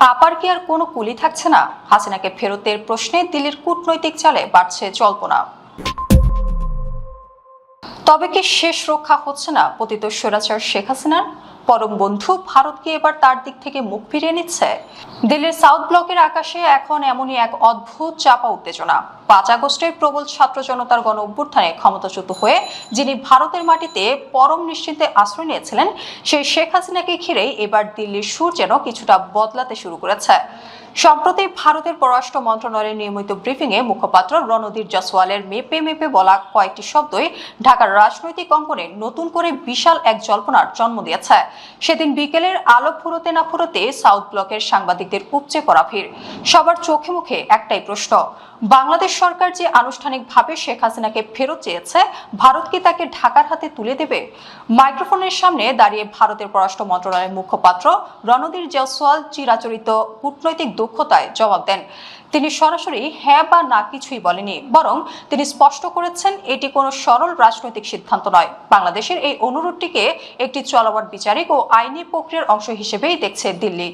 আপার কি আর কোনো কুলি থাকছে না? হাসিনাকে ফেরতের প্রশ্নে দিল্লির কূটনৈতিক চালে বাড়ছে জল্পনা। তবে কি শেষ রক্ষা হচ্ছে না পতিত স্বৈরাচার শেখ হাসিনার? পরম বন্ধু ভারত কি এবার তার দিক থেকে মুখ ফিরিয়ে নিচ্ছে? দিল্লির সাউথ ব্লকের আকাশে এখন এমনই এক অদ্ভুত চাপা উত্তেজনা। 5 আগস্টের প্রবল ছাত্র জনতার গণ অভ্যুত্থানে ক্ষমতাচ্যুত হয়ে যিনি ভারতের মাটিতে পরম নিশ্চিন্তে আশ্রয় নিয়েছিলেন, সেই শেখ হাসিনাকে ঘিরেই এবার দিল্লির সুর যেন কিছুটা বদলাতে শুরু করেছে। সম্প্রতি ভারতের পররাষ্ট্র মন্ত্রণালয়ের নিয়মিত ব্রিফিংয়ে মুখপাত্র রণধীর জয়সওয়ালের মেপে মেপে বলা কয়েকটি শব্দই ঢাকার রাজনৈতিক অঙ্গনে নতুন করে বিশাল এক জল্পনার জন্ম দিয়েছে। সেদিন বিকেলের আলো ফুরোতে না ফুরোতে সাউথ ব্লকের সাংবাদিকদের উপচে পড়া ভিড়। সবার চোখে মুখে একটাই প্রশ্ন, বাংলাদেশ সরকার যে আনুষ্ঠানিকভাবে শেখ হাসিনাকে ফেরত চেয়েছে, ভারত কি তাকে ঢাকার হাতে তুলে দেবে? মাইক্রোফোনের সামনে দাঁড়িয়ে ভারতের পররাষ্ট্র মন্ত্রণালয়ের মুখপাত্র রণধীর জয়সওয়াল চিরাচরিত কূটনৈতিক দক্ষতায় জবাব দেন। তিনি সরাসরি হ্যাঁ বা না কিছুই বলেনি, বরং তিনি স্পষ্ট করেছেন এটি কোনো সরল রাজনৈতিক সিদ্ধান্ত নয়। বাংলাদেশের এই অনুরোধটিকে একটি চলমান বিচারিক ও আইনি প্রক্রিয়ার অংশ হিসেবেই দেখছে দিল্লি।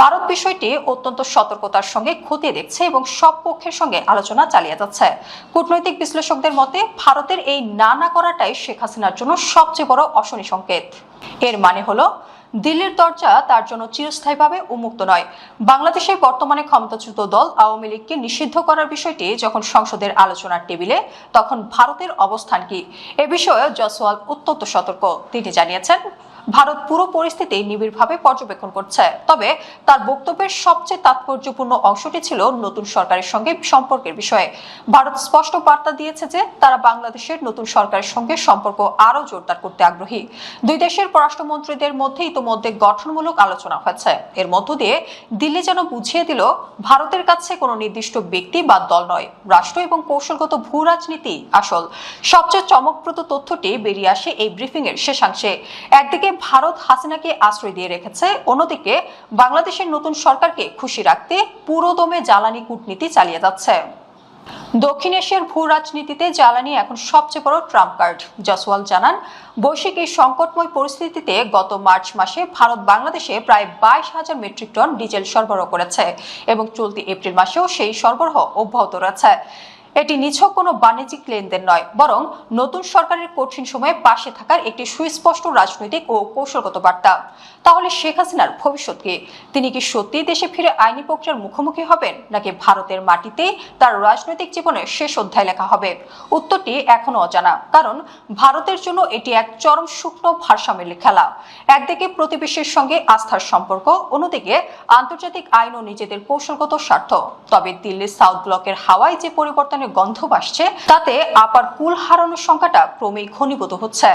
ভারত বিষয়টি অত্যন্ত সতর্কতার সঙ্গে খতিয়ে দেখছে এবং সব পক্ষের সঙ্গে আলোচনা চালিয়ে যাচ্ছে। কূটনৈতিক বিশ্লেষকদের মতে ভারতের এই না করাটাই শেখ হাসিনার জন্য সবচেয়ে বড় অশনি সংকেত। এর মানে হলো দিল্লির দরজা তার জন্য চিরস্থায়ীভাবে উন্মুক্ত নয়। বাংলাদেশের বর্তমানে ক্ষমতাচ্যুত দল আওয়ামী লীগকে নিষিদ্ধ করার বিষয়টি যখন সংসদের আলোচনার টেবিলে, তখন ভারতের অবস্থান কি? এ বিষয়ে জয়সওয়াল অত্যন্ত সতর্ক। তিনি জানিয়েছেন, ভারত পুরো পরিস্থিতি নিবিড়ভাবে পর্যবেক্ষণ করছে। তবে তার বক্তব্যের সবচেয়ে তাৎপর্যপূর্ণ অংশটি ছিল নতুন সরকারের সঙ্গে সম্পর্কের বিষয়ে। ভারত স্পষ্ট বার্তা দিয়েছে যে তারা বাংলাদেশের নতুন সরকারের সঙ্গে সম্পর্ক আরও জোরদার করতে আগ্রহী। দুই দেশের পররাষ্ট্রমন্ত্রীদের মধ্যে ইতোমধ্যে গঠনমূলক আলোচনা হয়েছে। এর মধ্য দিয়ে দিল্লি যেন বুঝিয়ে দিল, ভারতের কাছে কোনো নির্দিষ্ট ব্যক্তি বা দল নয়, রাষ্ট্র এবং কৌশলগত ভূ রাজনীতি আসল। সবচেয়ে চমকপ্রদ তথ্যটি বেরিয়ে আসে এই ব্রিফিং এর শেষাংশে। একদিকে ভারত হাসিনাকে আশ্রয় দিয়ে রেখেছে, অন্যদিকে বাংলাদেশের নতুন সরকারকে খুশি রাখতে পুরোদমে জ্বালানি কূটনীতি চালিয়ে যাচ্ছে। দক্ষিণ এশিয়ার ভূ রাজনীতিতে জ্বালানি এখন সবচেয়ে বড় ট্রাম্প কার্ড। জয়সওয়াল জানান, বৈশ্বিক এই সংকটময় পরিস্থিতিতে গত মার্চ মাসে ভারত বাংলাদেশে প্রায় 22,000 মেট্রিক টন ডিজেল সরবরাহ করেছে এবং চলতি এপ্রিল মাসেও সেই সরবরাহ অব্যাহত রয়েছে। এটি নিছক কোনো বাণিজ্যিক লেনদেন নয়, বরং নতুন সরকারের কঠিন সময়ে পাশে থাকার একটি সুস্পষ্ট রাজনৈতিক ও কৌশলগত বার্তা। তাহলে শেখ হাসিনার ভবিষ্যৎ কি? তিনি কি সত্যিই দেশে ফিরে আইনি প্রক্রিয়ার মুখোমুখি হবেন, নাকি ভারতের মাটিতে তার রাজনৈতিক জীবনের শেষ অধ্যায় লেখা হবে? উত্তরটি এখনো অজানা, কারণ ভারতের জন্য এটি এক চরম শুকনো ভারসাম্যের খেলা। একদিকে প্রতিবেশীর সঙ্গে আস্থার সম্পর্ক, অন্যদিকে আন্তর্জাতিক আইন ও নিজেদের কৌশলগত স্বার্থ। তবে দিল্লির সাউথ ব্লকের হাওয়ায় যে পরিবর্তনের গন্ধ ভাসছে, তাতে আপার কুল হারানোর সংখ্যাটা ক্রমেই ঘনীভূত হচ্ছে।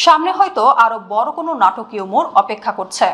সামনে হয়তো আরো বড় কোনো নাটকীয় মোড় অপেক্ষা করছে।